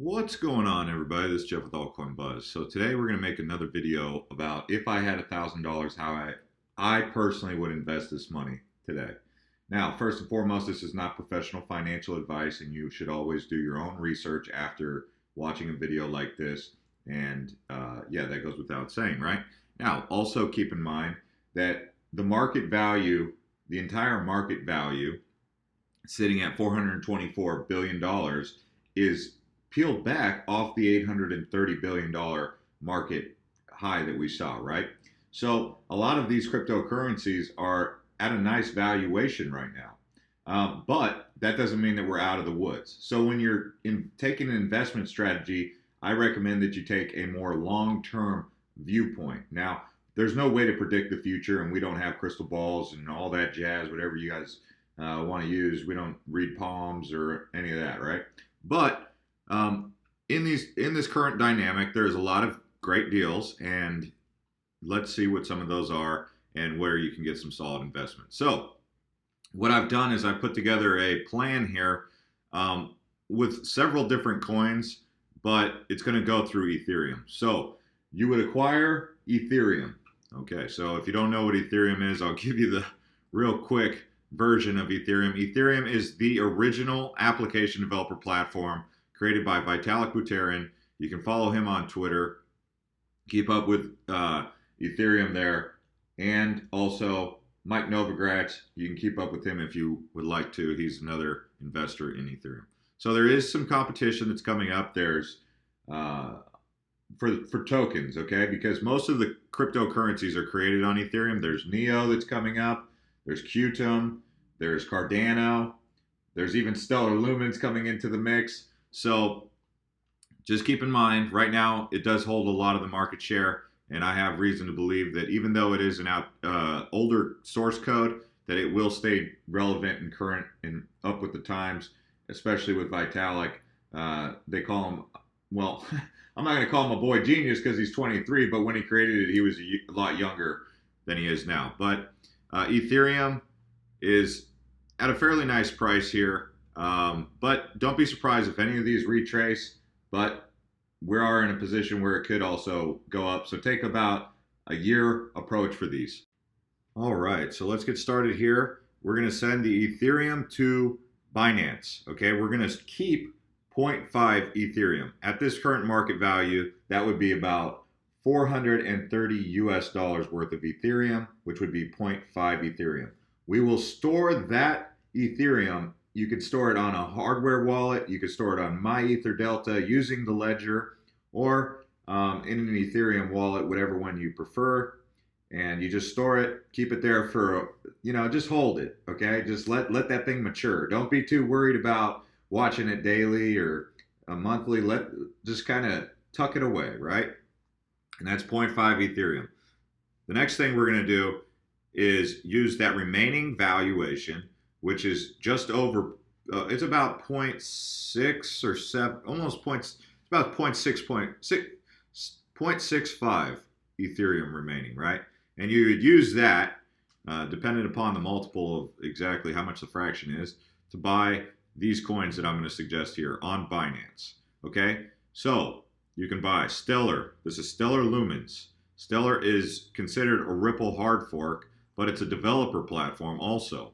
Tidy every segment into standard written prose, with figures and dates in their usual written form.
What's going on, everybody? This is Jeff with AltCoin Buzz. So today we're going to make another video about if I had $1,000, how I personally would invest this money today. Now, first and foremost, this is not professional financial advice, and you should always do your own research after watching a video like this. And yeah, that goes without saying, right? Now, also keep in mind that the market value, the entire market value, sitting at $424 billion, is peeled back off the $830 billion market high that we saw, right? So a lot of these cryptocurrencies are at a nice valuation right now. But that doesn't mean that we're out of the woods. So when you're taking an investment strategy, I recommend that you take a more long-term viewpoint. Now, there's no way to predict the future, and we don't have crystal balls and all that jazz, whatever you guys want to use. We don't read palms or any of that, right? But in this current dynamic, there's a lot of great deals, and let's see what some of those are and where you can get some solid investment. So what I've done is I put together a plan here with several different coins, but it's going to go through Ethereum. So you would acquire Ethereum. Okay, so if you don't know what Ethereum is, I'll give you the real quick version of Ethereum. Ethereum is the original application developer platform created by Vitalik Buterin. You can follow him on Twitter. Keep up with Ethereum there. And also Mike Novogratz. You can keep up with him if you would like to. He's another investor in Ethereum. So there is some competition that's coming up. There's for tokens, okay? Because most of the cryptocurrencies are created on Ethereum. There's Neo that's coming up. There's Qtum. There's Cardano. There's even Stellar Lumens coming into the mix. So just keep in mind, right now, it does hold a lot of the market share, and I have reason to believe that even though it is an older source code, that it will stay relevant and current and up with the times, especially with Vitalik. They call him, well, I'm not going to call him a boy genius because he's 23, but when he created it, he was a lot younger than he is now. But Ethereum is at a fairly nice price here. But don't be surprised if any of these retrace, but we are in a position where it could also go up. So take about a year approach for these. All right, so let's get started here. We're going to send the Ethereum to Binance. Okay, we're going to keep 0.5 Ethereum. At this current market value, that would be about $430 US worth of Ethereum, which would be 0.5 Ethereum. We will store that Ethereum. You can store it on a hardware wallet. You can store it on MyEtherDelta using the ledger, or in an Ethereum wallet, whatever one you prefer. And you just store it, keep it there for, just hold it, okay? Just let that thing mature. Don't be too worried about watching it daily or monthly. Just kind of tuck it away, right? And that's 0.5 Ethereum. The next thing we're going to do is use that remaining valuation, which is just over, it's about 0.6 or 7, almost it's about 0.65 Ethereum remaining, right? And you would use that, depending upon the multiple of exactly how much the fraction is, to buy these coins that I'm going to suggest here on Binance, okay? So you can buy Stellar. This is Stellar Lumens. Stellar is considered a Ripple hard fork, but it's a developer platform also,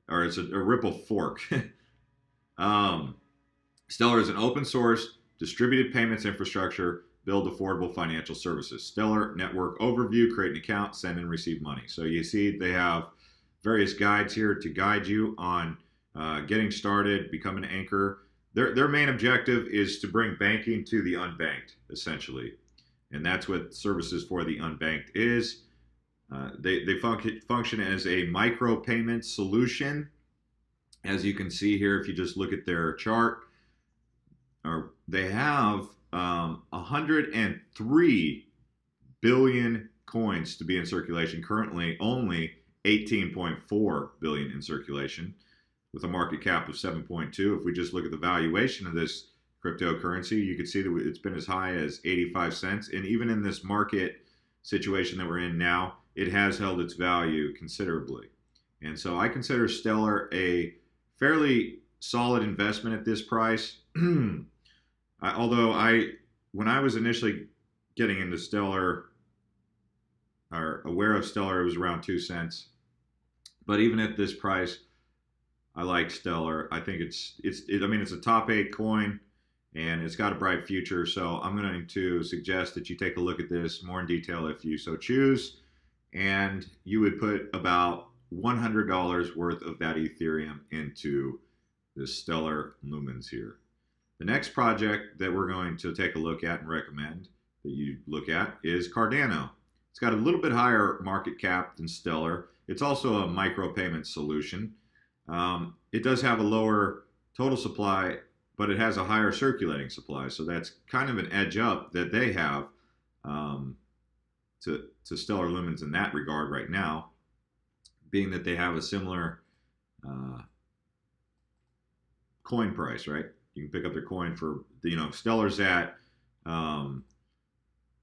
or it's a Ripple fork. Stellar is an open source distributed payments infrastructure, build affordable financial services. Stellar network overview, create an account, send and receive money. So you see they have various guides here to guide you on getting started, become an anchor. Their main objective is to bring banking to the unbanked, essentially. And that's what services for the unbanked is. They function as a micro payment solution. As you can see here, if you just look at their chart, they have 103 billion coins to be in circulation. Currently, only 18.4 billion in circulation, with a market cap of 7.2. If we just look at the valuation of this cryptocurrency, you can see that it's been as high as 85 cents. And even in this market situation that we're in now, it has held its value considerably. And so I consider Stellar a fairly solid investment at this price. When I was initially getting into Stellar or aware of Stellar, it was around 2 cents. But even at this price, I like Stellar. I think I mean, it's a top 8 coin and it's got a bright future. So I'm going to suggest that you take a look at this more in detail if you so choose. And you would put about $100 worth of that Ethereum into the Stellar Lumens here. The next project that we're going to take a look at and recommend that you look at is Cardano. It's got a little bit higher market cap than Stellar. It's also a micropayment solution. It does have a lower total supply, but it has a higher circulating supply. So that's kind of an edge up that they have to Stellar Lumens in that regard right now, being that they have a similar coin price, right? You can pick up their coin for, Stellar's at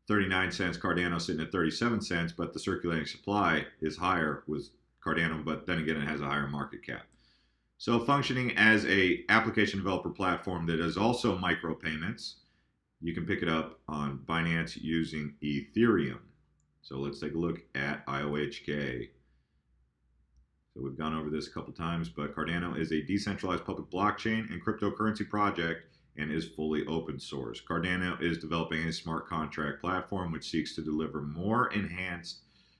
39 cents, Cardano sitting at 37 cents, but the circulating supply is higher with Cardano, but then again, it has a higher market cap. So functioning as a application developer platform that is also micropayments, you can pick it up on Binance using Ethereum. So let's take a look at IOHK. So we've gone over this a couple times, but Cardano is a decentralized public blockchain and cryptocurrency project and is fully open source. Cardano is developing a smart contract platform which seeks to deliver more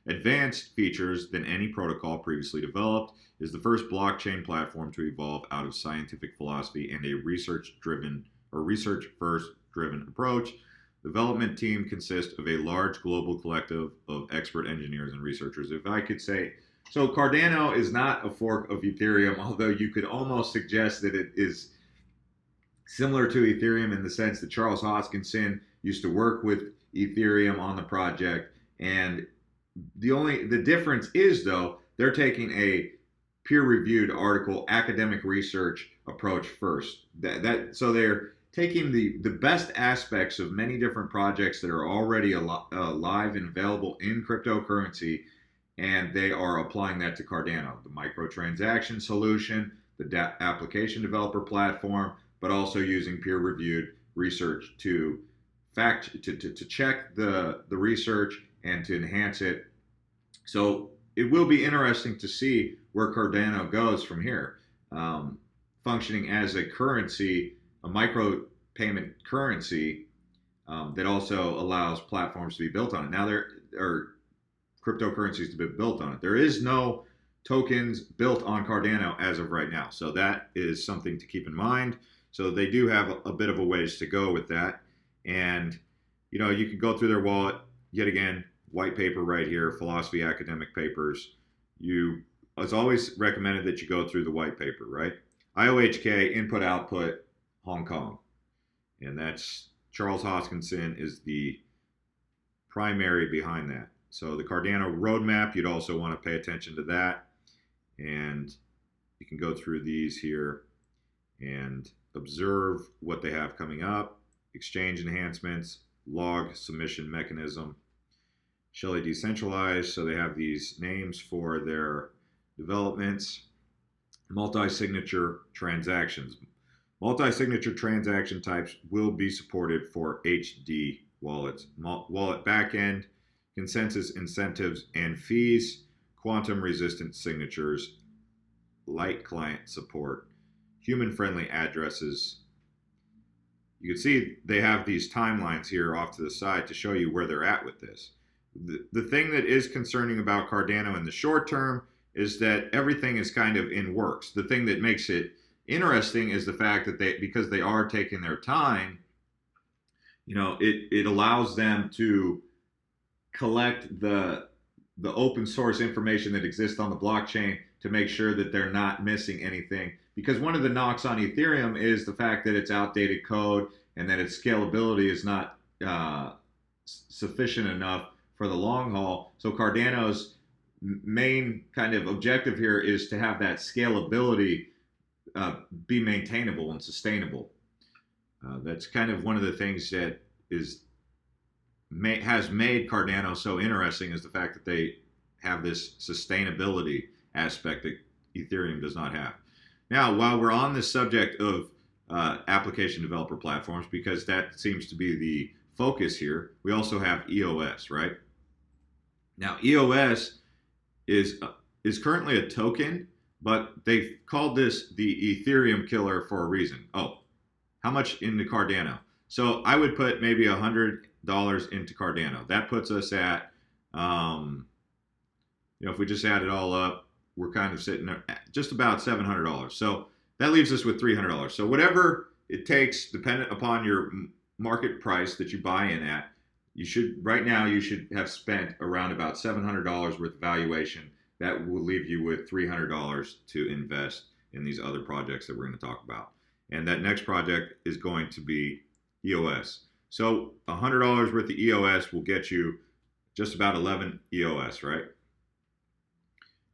advanced features than any protocol previously developed, is the first blockchain platform to evolve out of scientific philosophy and a research-first driven approach. The development team consists of a large global collective of expert engineers and researchers. If I could say, so Cardano is not a fork of Ethereum, although you could almost suggest that it is similar to Ethereum in the sense that Charles Hoskinson used to work with Ethereum on the project. And the difference is, though, they're taking a peer-reviewed article, academic research approach first. So they're taking the best aspects of many different projects that are already live and available in cryptocurrency, and they are applying that to Cardano, the microtransaction solution, the application developer platform, but also using peer-reviewed research to check the research and to enhance it. So it will be interesting to see where Cardano goes from here, functioning as a currency, a micro payment currency that also allows platforms to be built on it. Now there are cryptocurrencies to be built on it. There is no tokens built on Cardano as of right now. So that is something to keep in mind. So they do have a bit of a ways to go with that. And, you can go through their wallet, yet again, white paper right here, philosophy academic papers. It's always recommended that you go through the white paper, right? IOHK, input, output, Hong Kong. And that's Charles Hoskinson is the primary behind that. So the Cardano roadmap, you'd also want to pay attention to that. And you can go through these here and observe what they have coming up. Exchange enhancements, log submission mechanism. Shelley decentralized, so they have these names for their developments. Multi-signature transactions. Multi-signature transaction types will be supported for HD wallets. Wallet backend, consensus incentives and fees, quantum resistant signatures, light client support, human-friendly addresses. You can see they have these timelines here off to the side to show you where they're at with this. The thing that is concerning about Cardano in the short term is that everything is kind of in works. The thing that makes it interesting is the fact that because they are taking their time, it allows them to collect the open source information that exists on the blockchain to make sure that they're not missing anything. Because one of the knocks on Ethereum is the fact that it's outdated code and that its scalability is not sufficient enough for the long haul. So Cardano's main kind of objective here is to have that scalability be maintainable and sustainable. That's kind of one of the things that has made Cardano so interesting, is the fact that they have this sustainability aspect that Ethereum does not have. Now, while we're on this subject of application developer platforms because that seems to be the focus here. We also have EOS, right? Now, EOS is currently a token, but they've called this the Ethereum killer for a reason. Oh, how much into Cardano? So I would put maybe $100 into Cardano. That puts us at, if we just add it all up, we're kind of sitting at just about $700. So that leaves us with $300. So whatever it takes, dependent upon your market price that you buy in at, right now you should have spent around about $700 worth of valuation. That will leave you with $300 to invest in these other projects that we're going to talk about. And that next project is going to be EOS. So $100 worth of EOS will get you just about 11 EOS, right?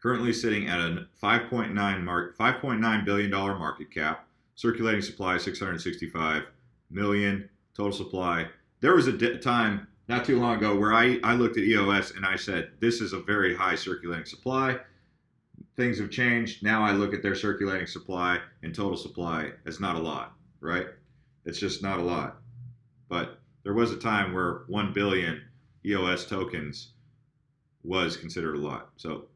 Currently sitting at a $5.9 billion market cap, circulating supply 665 million, total supply. There was a time not too long ago where I looked at EOS and I said, this is a very high circulating supply. Things have changed. Now I look at their circulating supply and total supply as not a lot, right? It's just not a lot. But there was a time where 1 billion EOS tokens was considered a lot. So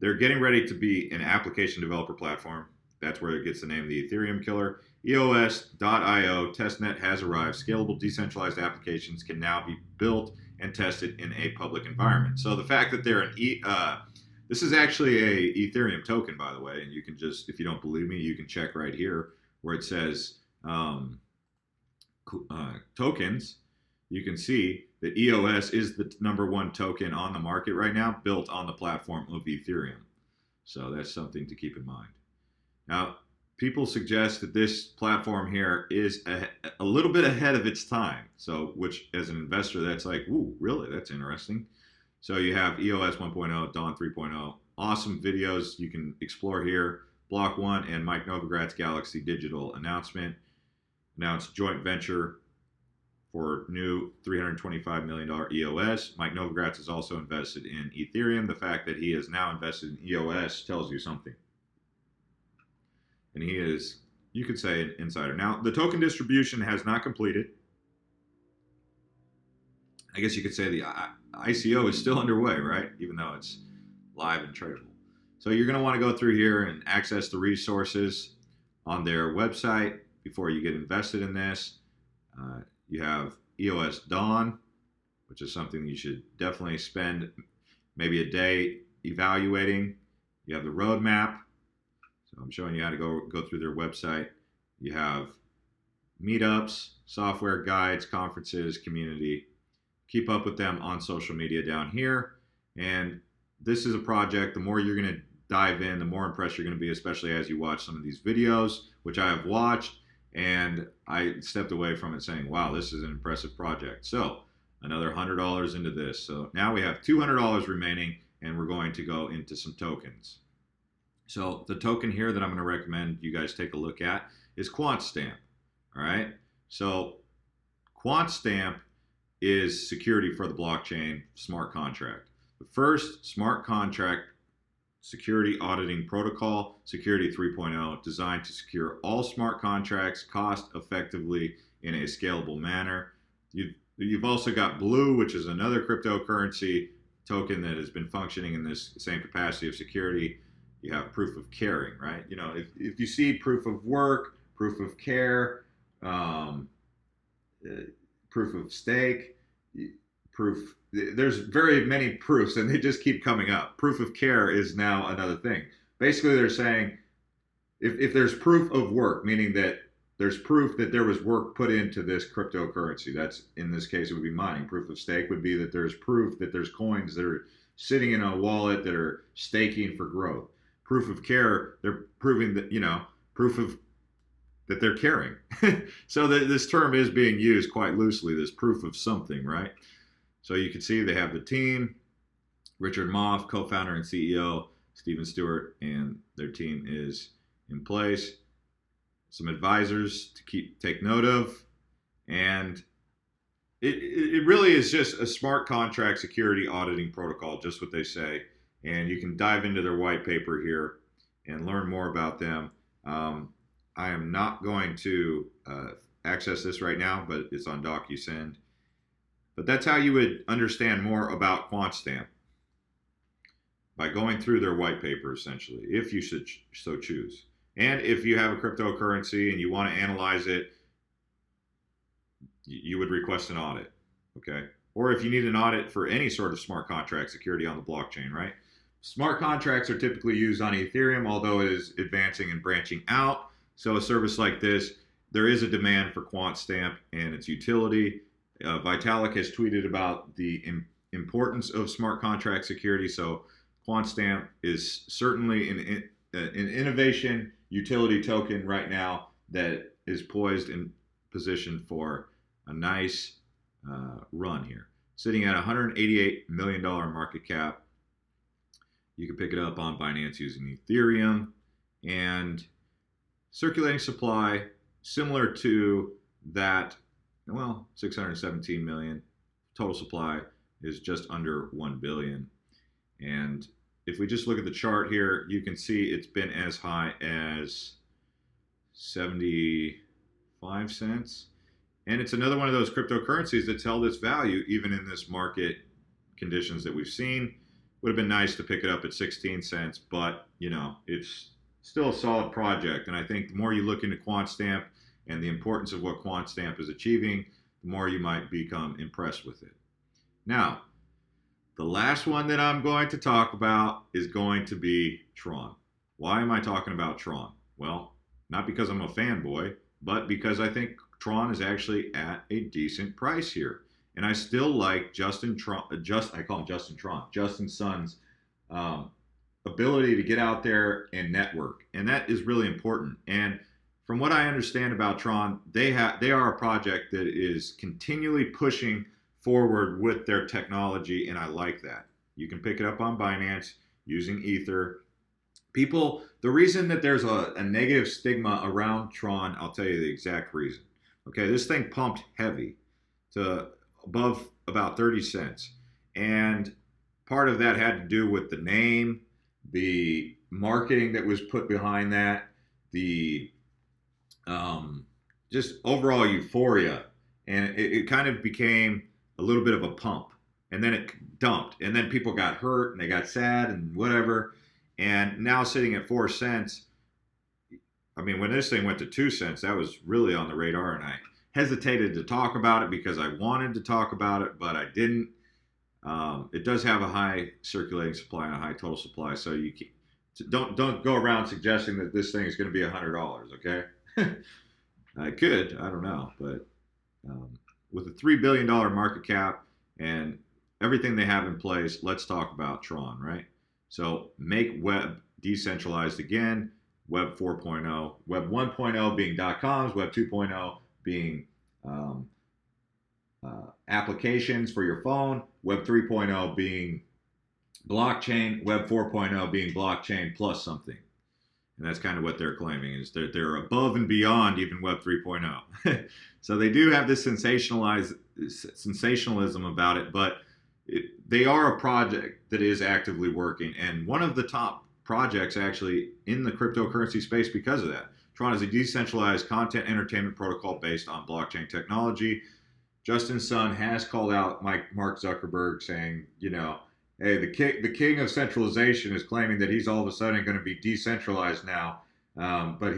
they're getting ready to be an application developer platform. That's where it gets the name the Ethereum killer. EOS.io testnet has arrived. Scalable decentralized applications can now be built and tested in a public environment. So the fact that they're this is actually a Ethereum token, by the way, and you can just, if you don't believe me, you can check right here where it says tokens. You can see that EOS is the #1 token on the market right now, built on the platform of Ethereum. So that's something to keep in mind. Now, people suggest that this platform here is a little bit ahead of its time. So, which as an investor, that's like, ooh, really? That's interesting. So you have EOS 1.0, Dawn 3.0, awesome videos you can explore here. Block 1 and Mike Novogratz Galaxy Digital announced joint venture for new $325 million EOS. Mike Novogratz has also invested in Ethereum. The fact that he has now invested in EOS tells you something. And he is, you could say, an insider. Now, the token distribution has not completed. I guess you could say the ICO is still underway, right? Even though it's live and tradable. So you're going to want to go through here and access the resources on their website before you get invested in this. You have EOS Dawn, which is something you should definitely spend maybe a day evaluating. You have the roadmap. So I'm showing you how to go through their website. You have meetups, software guides, conferences, community. Keep up with them on social media down here. And this is a project, the more you're going to dive in, the more impressed you're going to be, especially as you watch some of these videos, which I have watched. And I stepped away from it saying, wow, this is an impressive project. So another $100 into this. So now we have $200 remaining, and we're going to go into some tokens. So the token here that I'm going to recommend you guys take a look at is QuantStamp. All right. So QuantStamp is security for the blockchain smart contract. The first smart contract security auditing protocol, Security 3.0, designed to secure all smart contracts cost effectively in a scalable manner. You've also got Blue, which is another cryptocurrency token that has been functioning in this same capacity of security. You have proof of caring, right? You know, if you see proof of work, proof of care, proof of stake, proof, there's very many proofs and they just keep coming up. Proof of care is now another thing. Basically, they're saying if there's proof of work, meaning that there's proof that there was work put into this cryptocurrency, that's, in this case, it would be mining. Proof of stake would be that there's proof that there's coins that are sitting in a wallet that are staking for growth. Proof of care, they're proving that, you know, proof of that they're caring. So this term is being used quite loosely, this proof of something, right? So you can see they have the team, Richard Moff, co-founder and CEO, Stephen Stewart, and their team is in place. Some advisors to take note of, and it really is just a smart contract security auditing protocol, just what they say. And you can dive into their white paper here and learn more about them. I am not going to access this right now, but it's on DocuSend. But that's how you would understand more about QuantStamp, by going through their white paper, essentially, if you should so choose. And if you have a cryptocurrency and you want to analyze it, you would request an audit, okay? Or if you need an audit for any sort of smart contract security on the blockchain, right? Smart contracts are typically used on Ethereum, although it is advancing and branching out. So a service like this, there is a demand for QuantStamp and its utility. Vitalik has tweeted about the importance of smart contract security. So QuantStamp is certainly an innovation utility token right now that is poised and positioned for a nice run here. Sitting at $188 million market cap. You can pick it up on Binance using Ethereum, and circulating supply similar to that, well, 617 million. Total supply is just under 1 billion. And if we just look at the chart here, you can see it's been as high as 75 cents. And it's another one of those cryptocurrencies that's held its value even in this market conditions that we've seen. Would have been nice to pick it up at 16 cents, but you know, it's still a solid project. And I think the more you look into QuantStamp and the importance of what QuantStamp is achieving, the more you might become impressed with it. Now, the last one that I'm going to talk about is going to be Tron. Why am I talking about Tron? Well, not because I'm a fanboy, but because I think Tron is actually at a decent price here. And I still like Justin Sun's ability to get out there and network. And that is really important. And from what I understand about Tron, they are a project that is continually pushing forward with their technology, and I like that. You can pick it up on Binance using Ether. People, the reason that there's a negative stigma around Tron, I'll tell you the exact reason. Okay, this thing pumped heavy to above about 30 cents. And part of that had to do with the name, the marketing that was put behind that, the just overall euphoria. And it kind of became a little bit of a pump. And then it dumped. And then people got hurt and they got sad and whatever. And now sitting at 4 cents, I mean, when this thing went to 2 cents, that was really on the radar. And I hesitated to talk about it because I wanted to talk about it, but I didn't. It does have a high circulating supply and a high total supply, so you don't go around suggesting that this thing is going to be $100. Okay, I could, I don't know, but with a $3 billion market cap and everything they have in place, let's talk about Tron, right? So make web decentralized again. Web 4.0, Web 1.0 being .coms, Web 2.0 being applications for your phone, Web 3.0 being blockchain, Web 4.0 being blockchain plus something. And that's kind of what they're claiming, is that they're above and beyond even Web 3.0. So they do have this sensationalism about it, but they are a project that is actively working. And one of the top projects actually in the cryptocurrency space because of that. Tron is a decentralized content entertainment protocol based on blockchain technology. Justin Sun has called out Mark Zuckerberg saying, you know, hey, the king of centralization is claiming that he's all of a sudden going to be decentralized now. But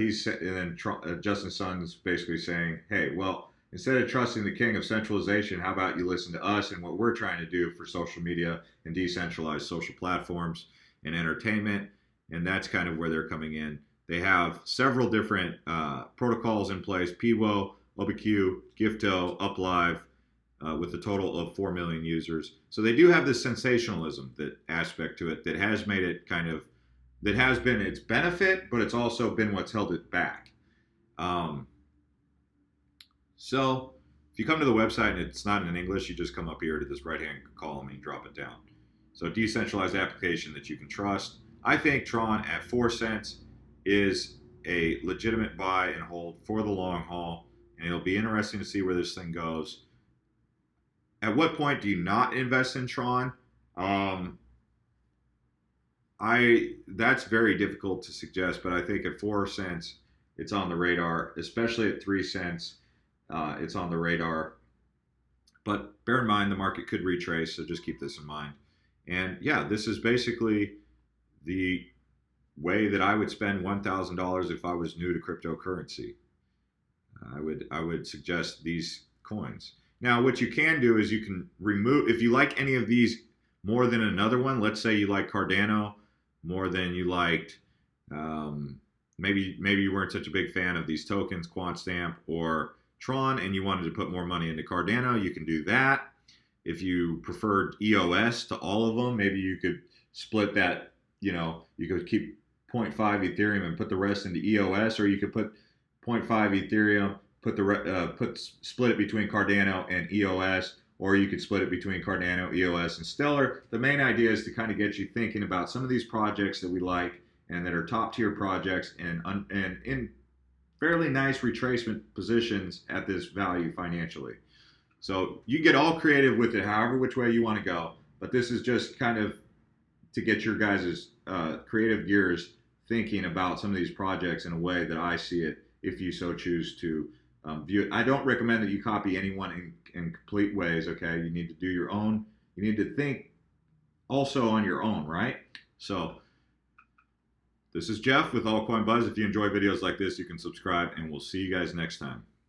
Justin Sun's basically saying, hey, well, instead of trusting the king of centralization, how about you listen to us and what we're trying to do for social media and decentralized social platforms and entertainment. And that's kind of where they're coming in. They have several different protocols in place: PWO, OBQ, Gifto, UpLive, with a total of 4 million users. So they do have this sensationalism that aspect to it that has made it that has been its benefit, but it's also been what's held it back. So if you come to the website and it's not in English, you just come up here to this right-hand column and you drop it down. So decentralized application that you can trust. I think Tron at 4 cents is a legitimate buy and hold for the long haul, and it'll be interesting to see where this thing goes. At what point do you not invest in Tron? That's very difficult to suggest, but I think at 4 cents, it's on the radar, especially at 3 cents. It's on the radar. But bear in mind, the market could retrace, so just keep this in mind. And yeah, this is basically the way that I would spend $1,000 if I was new to cryptocurrency. I would suggest these coins. Now, what you can do is you can remove, if you like any of these more than another one, let's say you like Cardano more than you liked, maybe you weren't such a big fan of these tokens, QuantStamp or Tron, and you wanted to put more money into Cardano, you can do that. If you preferred EOS to all of them, maybe you could split that, you could keep 0.5 Ethereum and put the rest into EOS, or you could put 0.5 Ethereum, split it between Cardano and EOS, or you could split it between Cardano, EOS, and Stellar. The main idea is to kind of get you thinking about some of these projects that we like and that are top tier projects and in fairly nice retracement positions at this value financially. So you get all creative with it, however which way you want to go. But this is just kind of to get your guys' creative gears thinking about some of these projects in a way that I see it, if you so choose to view it. I don't recommend that you copy anyone in complete ways, okay? You need to do your own. You need to think also on your own, right? So this is Jeff with AltCoin Buzz. If you enjoy videos like this, you can subscribe, and we'll see you guys next time.